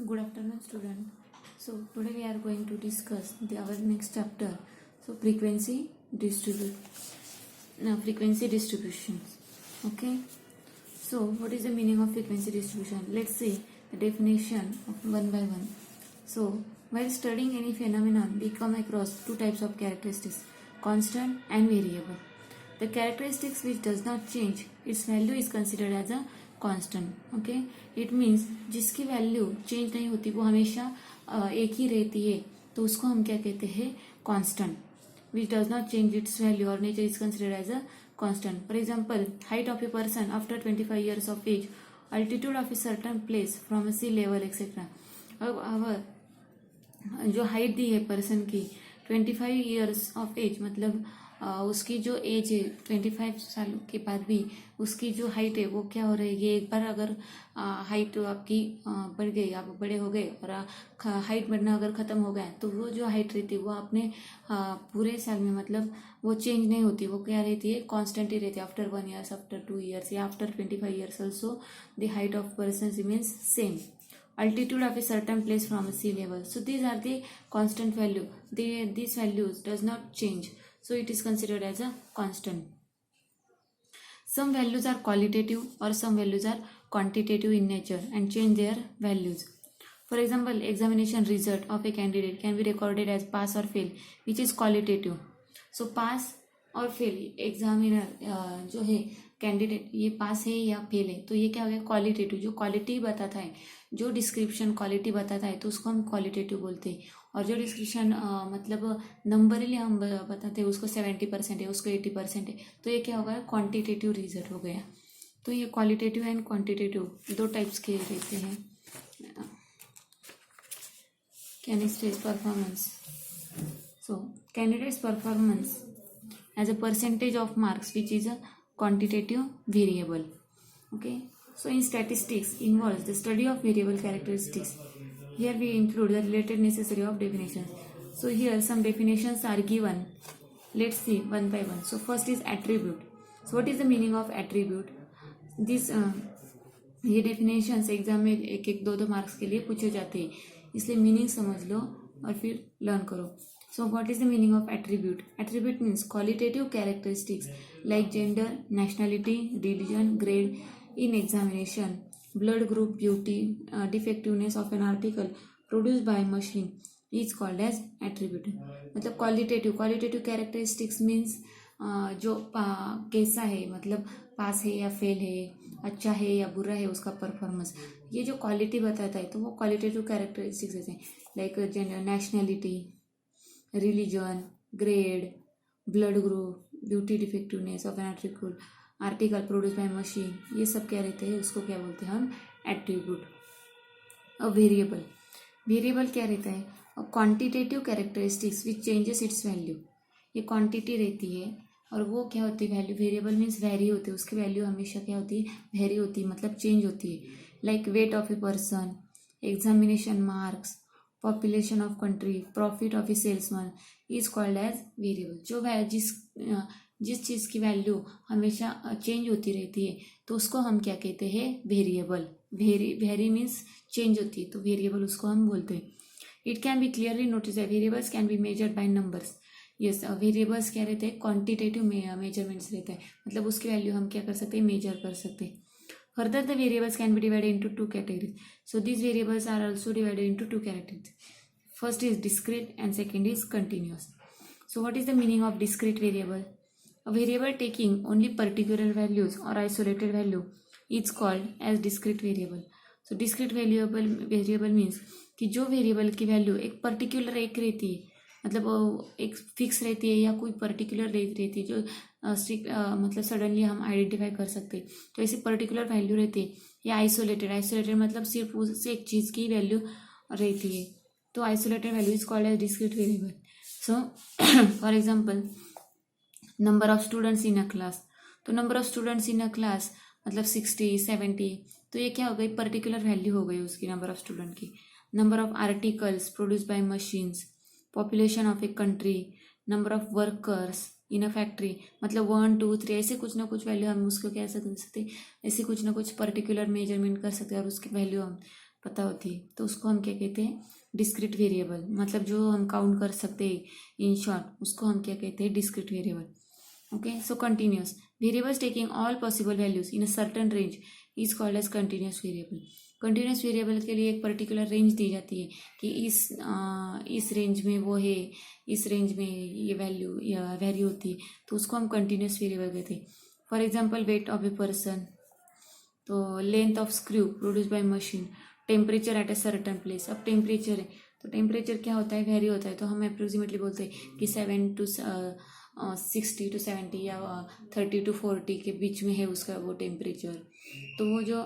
Good afternoon, student. So today we are going to discuss our next chapter. So frequency distributions. Okay. So what is the meaning of frequency distribution? Let's see the definition of one by one. So while studying any phenomenon, we come across two types of characteristics: constant and variable. The characteristics which does not change, its value is considered as a constant. Okay, it means जिसकी value change नहीं होती, वो हमेशा एक ही रहती है, तो उसको हम क्या कहते हैं? Constant. Which does not change its value और nature is considered as a constant. For example, height of a person after 25 years of age, altitude of a certain place from a sea level etcetera. अब जो height दी है person की 25 years of as, मतलब उसकी जो as है 25 साल के बाद भी उसकी जो हाइट है वो क्या हो रही है? एक बार अगर हाइट आपकी बढ़ गई, आप बड़े हो गए और हाइट बढ़ना अगर ख़त्म हो गया, तो वो जो हाइट रहती है वो अपने पूरे साल में, मतलब वो चेंज नहीं होती, वो क्या रहती है? कांस्टेंट ही रहती है. आफ्टर 1 year, आफ्टर 2 years या after 25 years also the height of person remains same. Altitude of a certain place from a sea level. So these are the constant value. These values does not change. So it is considered as a constant. Some values are qualitative or some values are quantitative in nature and change their values. For example, examination result of a candidate can be recorded as pass or fail, which is qualitative. So pass और fail, examiner जो है candidate, ये पास है या fail है, तो ये क्या हो गया? क्वालिटेटिव. जो क्वालिटी बताता है, जो डिस्क्रिप्शन क्वालिटी बताता है, तो उसको हम क्वालिटेटिव बोलते हैं. और जो डिस्क्रिप्शन मतलब नंबरली हम बताते हैं, उसको 70% है, उसको 80% है, तो ये क्या होगा? क्वांटिटेटिव रिजल्ट हो गया. तो ये क्वालिटेटिव एंड क्वांटिटेटिव दो टाइप्स के रहते हैं. Candidates performance. So candidates performance as a percentage of marks, which is a quantitative variable. Okay, so in statistics involves the study of variable characteristics. Here we include the related necessary of definitions. So here some definitions are given. Let's see one by one. So first is attribute. So what is the meaning of attribute? This ये definitions exam में एक एक दो दो marks के लिए पूछे जाते हैं, इसलिए मीनिंग समझ लो और फिर लर्न करो. So what is the meaning of attribute? Attribute means qualitative characteristics like gender, nationality, religion, grade in examination, blood group, beauty, defectiveness of an article produced by machine is called as attribute. मतलब qualitative characteristics means जो कैसा है, मतलब पास है या fail है, अच्छा है या बुरा है उसका परफॉर्मेंस, ये जो क्वालिटी बताता है, तो वो क्वालिटेटिव कैरेक्टरिस्टिक्स रहते हैं. Like gender, nationality, religion, grade, blood group, beauty, defectiveness of an article produce by machine, ये सब क्या रहते हैं? उसको क्या बोलते हैं हम? एट्रीब्यूट. और वेरिएबल क्या रहता है? Quantitative characteristics which changes it's value. ये क्वांटिटी रहती है और वो क्या होती है? वैल्यू. वेरिएबल मीन्स वेरी होती है, उसकी वैल्यू हमेशा क्या होती है? वेरी होती है, मतलब चेंज होती है. Like weight of a person, examination marks, population of country, profit of a salesman is called as variable. जो जिस चीज़ की वैल्यू हमेशा चेंज होती रहती है, तो उसको हम क्या कहते हैं? वेरिएबल. वेरी मीन्स चेंज होती है, तो वेरिएबल उसको हम बोलते हैं. It can be clearly notice. Variables can be measured by numbers. Yes, variables क्या रहते हैं? क्वांटिटेटिव मेजरमेंट्स रहता है, मतलब उसकी वैल्यू हम क्या कर सकते हैं? मेजर कर सकते हैं. Further, the variables can be divided into two categories. So these variables are also divided into two categories. First is discrete and second is continuous. So what is the meaning of discrete variable? A variable taking only particular values or isolated value is called as discrete variable. So discrete variable means कि जो variable की value एक particular एक रहती है, मतलब एक fix रहती है या कोई पर्टिकुलर रेट रहती है जो मतलब सडनली हम आइडेंटिफाई कर सकते हैं, तो ऐसी पर्टिकुलर वैल्यू रहती है. या आइसोलेटेड मतलब सिर्फ उससे एक चीज़ की वैल्यू रहती है, तो isolated value is called as discrete variable. So for example, number of students in a class. तो number of students in a class मतलब 60, 70, तो ये क्या हो गई? पर्टिकुलर वैल्यू हो गई उसकी, नंबर ऑफ स्टूडेंट की. Number of articles produce by machines, population of a country, number of workers in a factory, मतलब 1, 2, 3 ऐसे कुछ ना कुछ वैल्यू हम उसको कह सकते, ऐसे कुछ ना कुछ पर्टिकुलर मेजरमेंट कर सकते हैं और उसकी वैल्यू हम पता होती है, तो उसको हम क्या कहते हैं, डिस्क्रीट वेरिएबल, मतलब जो हम काउंट कर सकते हैं इन शॉर्ट, उसको हम क्या कहते हैं, discrete variable. Okay, so continuous variables taking all possible values in a certain range is called as continuous variable. Continuous variable के लिए एक पर्टिकुलर रेंज दी जाती है कि इस रेंज में वो है, इस रेंज में ये वैल्यू या वैरी होती है, तो उसको हम कंटिन्यूस वेरिएबल कहते हैं. For example weight of a person, तो length of screw produce by machine, temperature at a certain place. अब टेम्परेचर है तो टेम्परेचर क्या होता है, वेरी होता है, तो हम अप्रोक्सीमेटली बोलते हैं कि 7 to 60 to 70 या 30 to 40 के बीच में है उसका वो टेम्परेचर. तो वो जो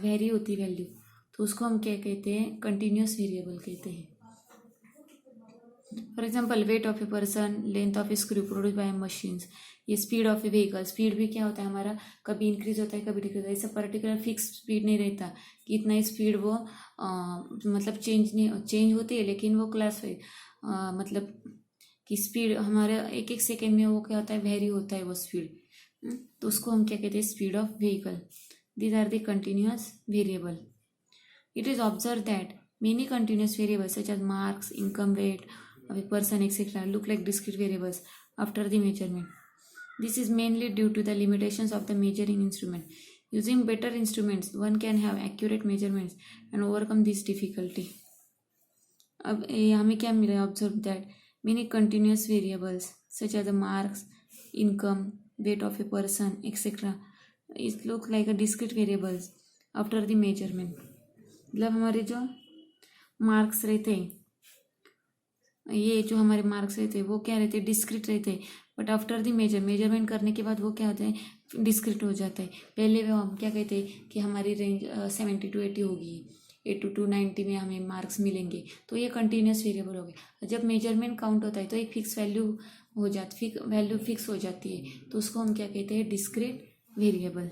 वेरी होती है वैल्यू, तो उसको हम क्या कहते हैं, कंटिन्यूस वेरिएबल कहते हैं. For example weight of a person, length of a screw produce by machines. ये speed of a vehicle, speed भी क्या होता है हमारा, कभी इंक्रीज होता है कभी डिक्रीज होता है, ऐसा पर्टिकुलर फिक्स स्पीड नहीं रहता कि इतना ही स्पीड वो मतलब चेंज होती है, लेकिन वो क्लास मतलब कि स्पीड हमारे एक एक सेकेंड में वो क्या होता है, वेरी होता है वो स्पीड. तो उसको हम क्या कहते हैं, speed of vehicle. These are the continuous variable. It is observe that many continuous variables such as marks, income rate of a person, etc., look like discrete variables after the measurement. This is mainly due to the limitations of the measuring instrument. Using better instruments, one can have accurate measurements and overcome this difficulty. अब हमें क्या मिला, observe that many continuous variables such as the marks, income, weight of a person, etcetera it look like a discrete variables after the measurement. मतलब हमारे जो marks रहते हैं, ये जो हमारे मार्क्स रहते हैं वो क्या रहते हैं, डिस्क्रीट रहते हैं, बट आफ्टर द मेजरमेंट करने के बाद वो क्या होता है, डिस्क्रीट हो जाता है. पहले वो हम क्या कहते हैं कि हमारी रेंज 70 to 80 होगी, 80 to 90 में हमें मार्क्स मिलेंगे, तो ये कंटिन्यूस वेरिएबल हो गया. जब मेजरमेंट काउंट होता है तो एक फिक्स वैल्यू वैल्यू फिक्स हो जाती है, तो उसको हम क्या कहते हैं, discrete variable.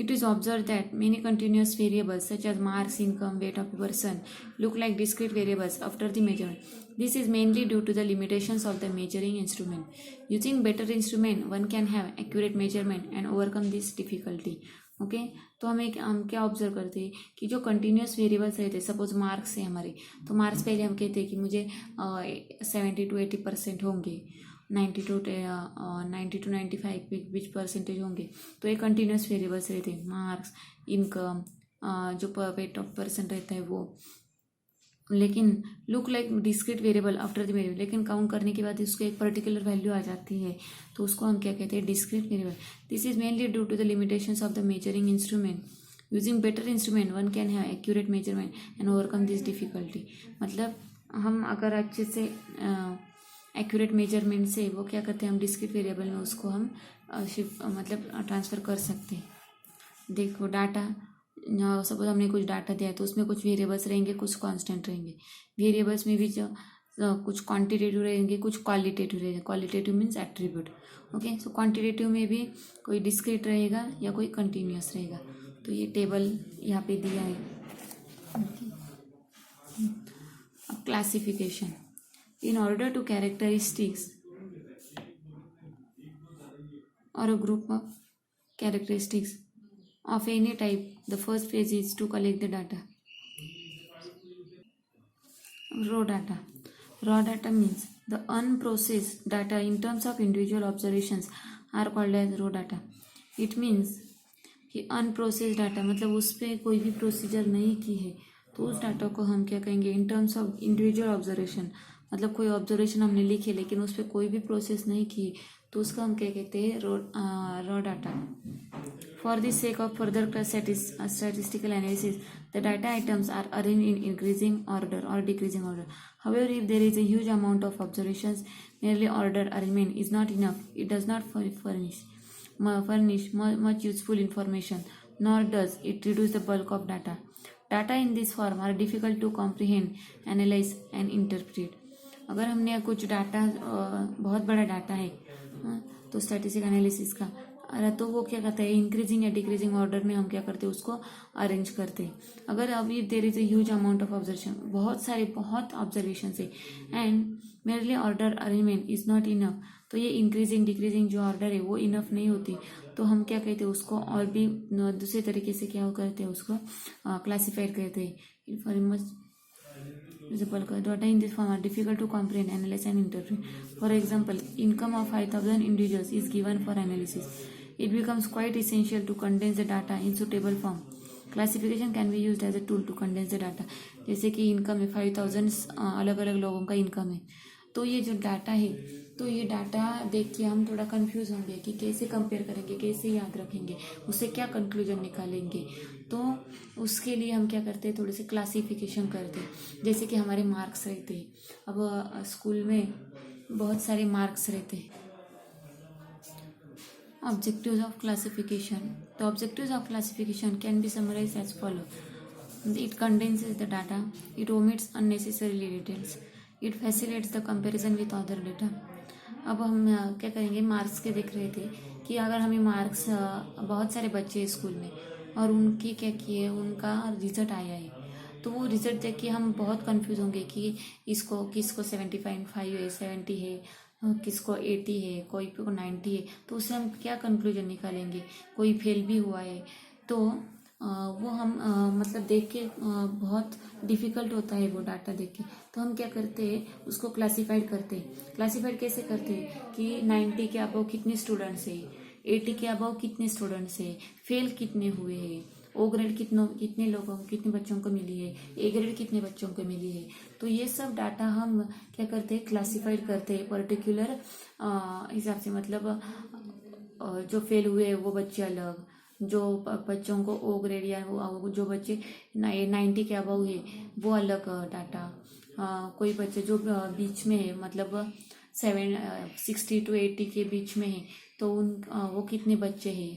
It is observed that many continuous variables such as marks, income, weight of a person look like discrete variables after the measurement. This is mainly due to the limitations of the measuring instrument. Using better instrument, one can have accurate measurement and overcome this difficulty. Okay, तो हम क्या observe करते हैं कि जो continuous variables रहते हैं, suppose marks है हमारे, तो मार्क्स पहले हम कहते हैं कि मुझे 70 to 80% होंगे, 90 to 95 बीच परसेंटेज होंगे, तो ये कंटिन्यूस वेरिएबल्स रहते हैं. मार्क्स, इनकम, जो वेट ऑफ पर्सन रहता है वो, लेकिन look like discrete variable after the variable, लेकिन काउंट करने के बाद उसको एक पर्टिकुलर वैल्यू आ जाती है, तो उसको हम क्या कहते हैं, discrete variable. This is mainly due to the limitations of the measuring instrument. Using better instrument one can have accurate measurement and overcome this difficulty. मतलब हम अगर अच्छे से एक्यूरेट मेजरमेंट से वो क्या करते हैं, हम डिस्क्रीट वेरिएबल में उसको हम मतलब ट्रांसफ़र कर सकते हैं. देखो डाटा, सपोज हमने कुछ डाटा दिया है तो उसमें कुछ वेरिएबल्स रहेंगे, कुछ कांस्टेंट रहेंगे. वेरिएबल्स में भी जो कुछ क्वांटिटेटिव रहेंगे, कुछ क्वालिटेटिव रहेंगे. Qualitative means attribute. ओके, सो क्वांटिटेटिव में भी कोई डिस्क्रीट रहेगा या कोई कंटिन्यूस रहेगा. तो ये टेबल यहाँ पे दिया है. अब classification. In order to characteristics or a group of characteristics of any type, the first phase is to collect the data. Raw data. Raw data means the unprocessed data in terms of individual observations are called as raw data. It means कि unprocessed data मतलब उस पर कोई भी procedure नहीं की है, तो उस डाटा को हम क्या कहेंगे, in terms of individual observation. मतलब कोई ऑब्जर्वेशन हमने लिखे लेकिन उस पर कोई भी प्रोसेस नहीं की, तो उसका हम क्या कहते हैं, raw data. For the sake of further statistical analysis, the data items are arranged in increasing order or decreasing order. However, if there is a huge amount of observations, merely order arrangement is not enough. It does not furnish much useful information, nor does it reduce the bulk of data. Data in this form are difficult to comprehend, analyze and interpret. अगर हमने कुछ data, बहुत बड़ा data है तो statistic analysis का, तो वो क्या करता है, इंक्रीजिंग या डिक्रीजिंग ऑर्डर में हम क्या करते हैं, उसको अरेंज करते हैं. अगर अभी there is a huge amount of observation, बहुत ऑब्जर्वेशन है, and merely order arrangement is not enough, तो ये इंक्रीजिंग डिक्रीजिंग जो ऑर्डर है वो इनफ नहीं होती, तो हम क्या कहते हैं उसको और भी दूसरे तरीके से क्या करते हैं, उसको क्लासीफाइड करते हैं. For example, data in this form are difficult to comprehend, analyze and interpret. For example, income of 5,000 individuals is given for analysis. It becomes quite essential to condense the data in suitable form. Classification can be used as a tool to condense the data. जैसे कि income है 5,000 अलग अलग लोगों का income है, तो ये जो डाटा है, तो ये डाटा देख के हम थोड़ा कंफ्यूज होंगे कि कैसे कंपेयर करेंगे, कैसे याद रखेंगे, उससे क्या कंक्लूजन निकालेंगे. तो उसके लिए हम क्या करते हैं, थोड़े से क्लासिफिकेशन करते हैं. जैसे कि हमारे मार्क्स रहते हैं, अब स्कूल में बहुत सारे मार्क्स रहते हैं. Objectives of classification. The objectives of classification can be summarized as follows. It condenses the data. It omits unnecessary details. It facilitates the comparison with other data. अब हम क्या करेंगे, मार्क्स के देख रहे थे कि अगर हमें मार्क्स, बहुत सारे बच्चे हैं स्कूल में और उनकी क्या किए, उनका रिजल्ट आया है, तो वो रिजल्ट देख के हम बहुत कंफ्यूज होंगे कि किसको 75 है, 70 है, किसको 80 है, कोई को 90 है, तो उससे हम क्या कंक्लूजन निकालेंगे. कोई फेल भी हुआ है, तो वो हम मतलब देख के बहुत डिफ़िकल्ट होता है वो डाटा देख के. तो हम क्या करते हैं, उसको क्लासीफाइड करते हैं. क्लासीफाइड कैसे करते हैं कि 90 के अबव कितने स्टूडेंट्स है, 80 के अबव कितने स्टूडेंट्स है, फेल कितने हुए हैं, ओ ग्रेड कितने बच्चों को मिली है, ए ग्रेड कितने बच्चों को मिली है. तो ये सब डाटा हम क्या करते हैं, क्लासीफाइड करते हैं पर्टिकुलर हिसाब से. मतलब जो फेल हुए वो बच्चे अलग, जो बच्चों को ओ ग्रेड या जो बच्चे 90 के अबव है वो अलग डाटा. कोई बच्चे जो बीच में है, मतलब 60 to 80 के बीच में है, तो वो कितने बच्चे हैं,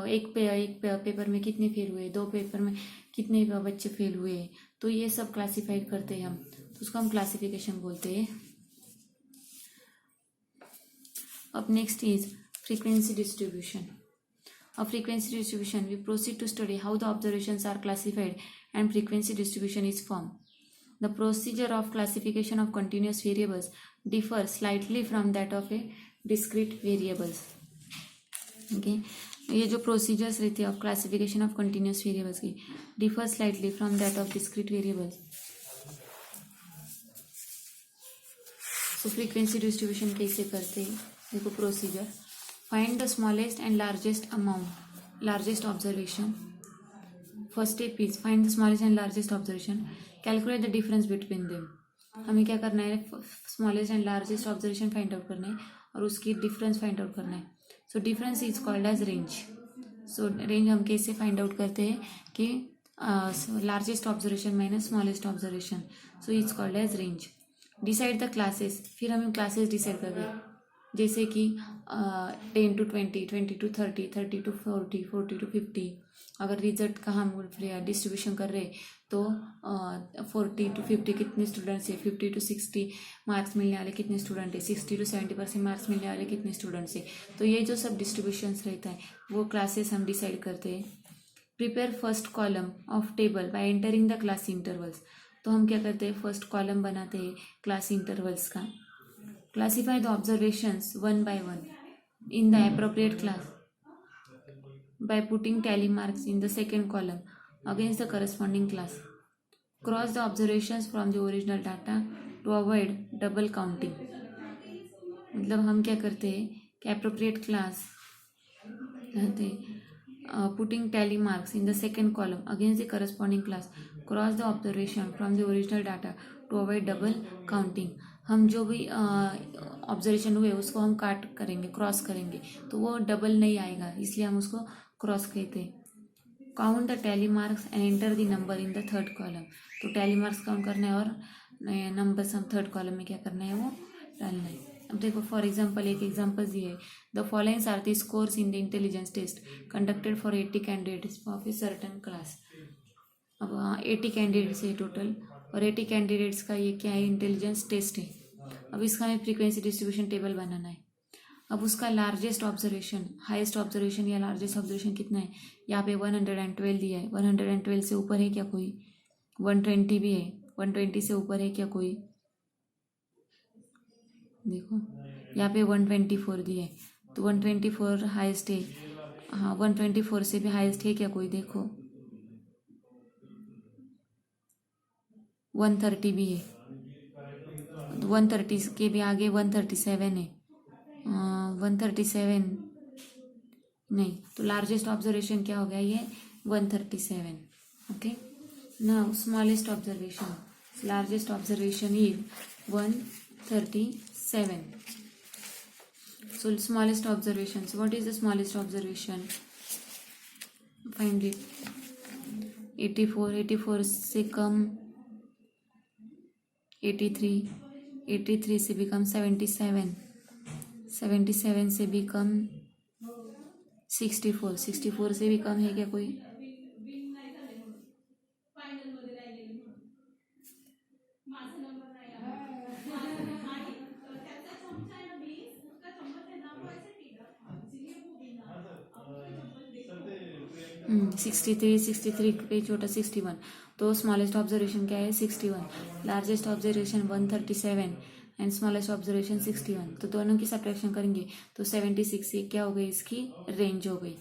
एक पेपर में कितने फेल हुए, 2 पेपर में कितने बच्चे फेल हुए, तो ये सब क्लासीफाइड करते हैं हम, तो उसको हम क्लासिफिकेशन बोलते हैं. अब next is frequency distribution. Of frequency distribution, we proceed to study how the observations are classified and frequency distribution is formed. The procedure of classification of continuous variables differs slightly from that of a discrete variables. Okay, ये जो procedures रहती है of classification of continuous variables की differ slightly from that of discrete variables. So frequency distribution कैसे करते हैं, देखो procedure. Find the smallest and largest observation. First step is find the smallest and largest observation. Calculate the difference between them. हमें क्या करना है, smallest and largest observation find out करना है और उसकी डिफरेंस फाइंड आउट करना है. So difference is called as range. So range हम कैसे फाइंड आउट करते हैं कि largest observation minus smallest observation, so is called as range. Decide the classes. फिर हमें क्लासेस डिसाइड करते हैं, जैसे कि 10 to 20, 20 to 30, 30 to 40, 40 to 50. अगर रिजल्ट का हम डिस्ट्रीब्यूशन कर रहे तो 40 to 50 कितने स्टूडेंट्स है, 50 to 60 मार्क्स मिलने वाले कितने स्टूडेंट है, 60 to 70% मार्क्स मिलने वाले कितने स्टूडेंट्स है. तो ये जो सब डिस्ट्रीब्यूशंस रहता है वो क्लासेस हम डिसाइड करते हैं. Prepare first column of table by entering the class intervals. तो हम क्या करते हैं, फर्स्ट कॉलम बनाते हैं क्लास इंटरवल्स का. Classify the observations one by one in the appropriate class by putting tally marks in the second column against the corresponding class. Cross the observations from the original data to avoid double counting. मतलब हम क्या करते हैं कि appropriate class रहते putting tally marks in the second column against the corresponding class. Cross the observation from the original data to avoid double counting. हम जो भी ऑब्जर्वेशन हुए उसको हम काट करेंगे, क्रॉस करेंगे, तो वो डबल नहीं आएगा, इसलिए हम उसको क्रॉस कहते हैं. Count the tally marks and enter the number in the third column. तो टैली मार्क्स काउंट करना है और नंबर्स हम थर्ड कॉलम में क्या करना है, वो डालना है. अब देखो फॉर एग्जाम्पल, एक एग्जाम्पल दिए है. The followings are the scores in the intelligence test conducted for 80 candidates of a certain class. अब 80 कैंडिडेट्स है टोटल, और 80 कैंडिडेट्स का ये क्या है, इंटेलिजेंस टेस्ट है. अब इसका हमें फ्रीक्वेंसी डिस्ट्रीब्यूशन टेबल बनाना है. अब उसका लार्जेस्ट ऑब्जर्वेशन, हाईएस्ट ऑब्जर्वेशन या लार्जेस्ट ऑब्जर्वेशन कितना है, यहाँ पे 112 दिया है। 112 से ऊपर है क्या कोई? 120 भी है। 120 से ऊपर है क्या कोई? देखो यहाँ पे 124 दिया है, तो 124 हाईएस्ट है। हाँ, 124 से भी हाईएस्ट है क्या कोई? देखो 130 भी है, 130 के भी आगे 137 है। 137 नहीं, तो लार्जेस्ट ऑब्जर्वेशन क्या हो गया ये? 137। Okay, now smallest observation, largest observation is 137. So smallest observations, what is the smallest observation? Find it. 84, 84 से कम 83, 83 से भी कम 77, 77 से भी कम 64, 64 से भी कम है क्या कोई? सिक्सटी थ्री, 63 पे छोटा 61, तो स्मॉलेस्ट ऑब्जर्वेशन क्या है? 61। Largest observation 137 and smallest observation 61, तो दोनों की सब्ट्रैक्शन करेंगे तो 76 से क्या हो गई? इसकी रेंज हो गई।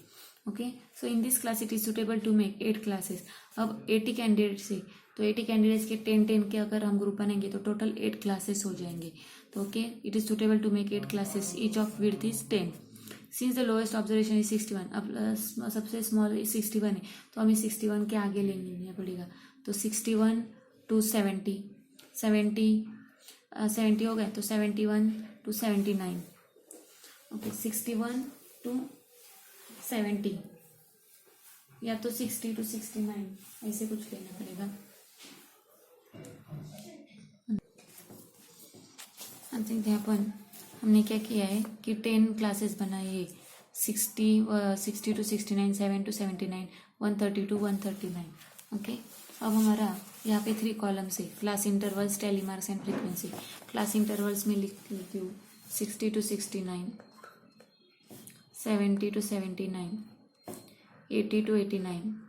Okay, so in this class it is suitable to make 8 classes. अब 80 कैंडिडेट से, तो 80 कैंडिडेट्स के 10 के अगर हम ग्रुप बनेंगे तो टोटल 8 क्लासेस हो जाएंगे। तो okay, it is suitable to make 8 classes, each of width is 10। Since the lowest observation is 61, अब सबसे स्मॉल 61 है, तो हमें 61 के आगे लेना पड़ेगा। तो 61 to 70, 70 हो गए, तो 71 to 79। ओके, 61 to 70 या तो 60 to 69, ऐसे कुछ लेना पड़ेगा। हमने क्या किया है कि 10 क्लासेस बनाई है, 60 to 69, 7 to 79, 130 to 139। ओके, अब हमारा यहाँ पे 3 कॉलम्स है, class intervals, tally marks and frequency. Class intervals में लिख लेती हूँ 60 to 69, 70 to 79, 80 to 89,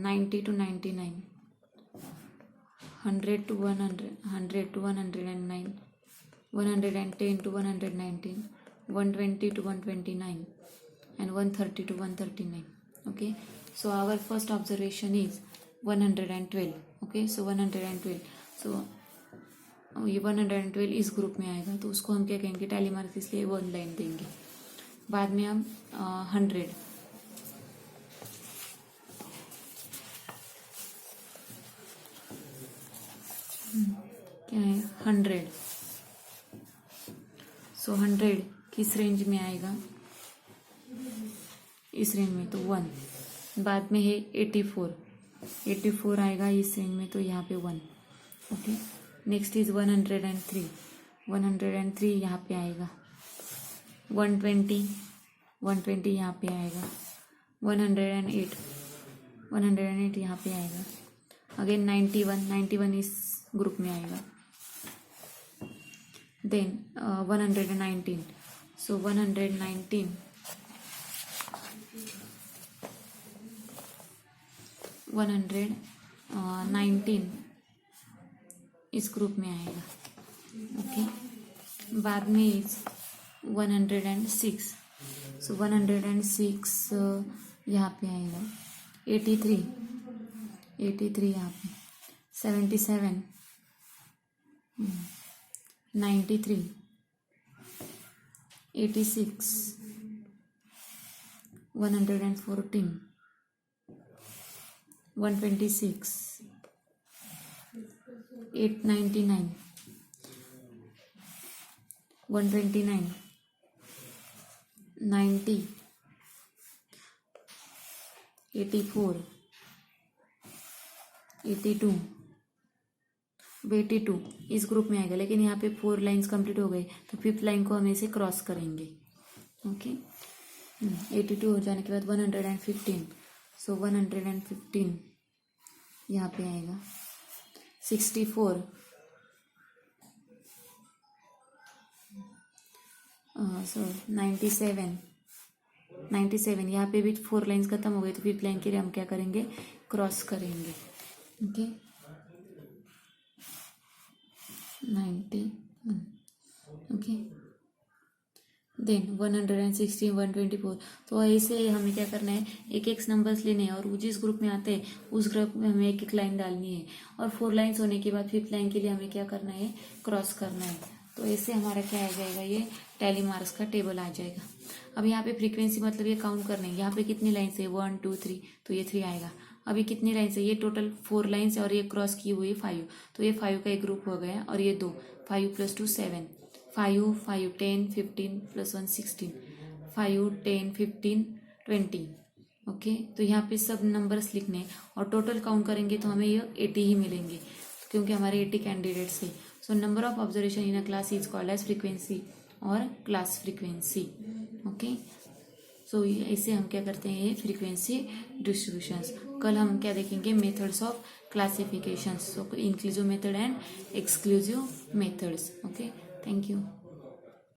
90 to 99, 100 to 100, 100 to 109, 110 to 119, 120 to 129, and 130 to 139. Okay, so our first observation is 112. Okay, so 112, so ये 112 इस ग्रुप में आएगा, तो उसको हम क्या कहेंगे? टैली मार्क्स, इसलिए 1 लाइन देंगे। बाद में हम 100, क्या है? 100, सो 100 किस रेंज में आएगा? इस रेंज में, तो 1। बाद में है 84, 84 आएगा इस रेंज में, तो यहाँ पे 1। ओके, नेक्स्ट इज 103, 103 यहाँ पे आएगा। 120, 120 यहाँ पे आएगा। 108, 108 यहाँ पे आएगा। अगेन 91, 91 इस ग्रुप में आएगा। देन 119, सो 119, 119 इस ग्रुप में आएगा। ओके, बाद में इज 106, सो 106 यहाँ पे आएगा। 83, 83 यहाँ पे। 77, 93, 86, 114, 126, 899, 129, 90, 84, 82, 82 इस ग्रुप में आएगा। लेकिन यहाँ पे 4 लाइन्स कंप्लीट हो गई, तो 5th लाइन को हम ऐसे क्रॉस करेंगे। ओके, 82 हो जाने के बाद 115, सो 115 यहाँ पे आएगा। 64, सो 97 यहाँ पे भी 4 लाइन्स खत्म हो गई, तो 5th लाइन के लिए हम क्या करेंगे, क्रॉस करेंगे. ओके 91. Okay then 116, 124. तो ऐसे हमें क्या करना है, एक एक नंबर्स लेने हैं और वो जिस ग्रुप में आते हैं उस ग्रुप में हमें एक एक लाइन डालनी है. और 4 लाइन्स होने के बाद 5th लाइन के लिए हमें क्या करना है, क्रॉस करना है. तो ऐसे हमारा क्या आ जाएगा, ये टैली मार्क्स का टेबल आ जाएगा. अब यहाँ पे फ्रीक्वेंसी मतलब ये काउंट करना है, यहाँ पे कितनी लाइन्स है, 1 2 3, तो ये 3 आएगा. अभी कितनी लाइन्स है, ये टोटल 4 लाइन्स है और ये क्रॉस की हुई 5, तो ये 5 का एक ग्रुप हो गया. और ये 2, 5 + 2 7, 5 5 10 15 + 1 16, 5 10 15 20. ओके तो यहाँ पे सब नंबर्स लिखने हैं और टोटल काउंट करेंगे तो हमें ये 80 ही मिलेंगे, क्योंकि हमारे 80 कैंडिडेट्स है. So number of observation in a class is called as frequency और क्लास फ्रीक्वेंसी. ओके सो ऐसे हम क्या करते हैं, ये फ्रीक्वेंसी डिस्ट्रीब्यूशंस. कल हम क्या देखेंगे, methods of classification. So inclusive method and exclusive methods. Okay thank you.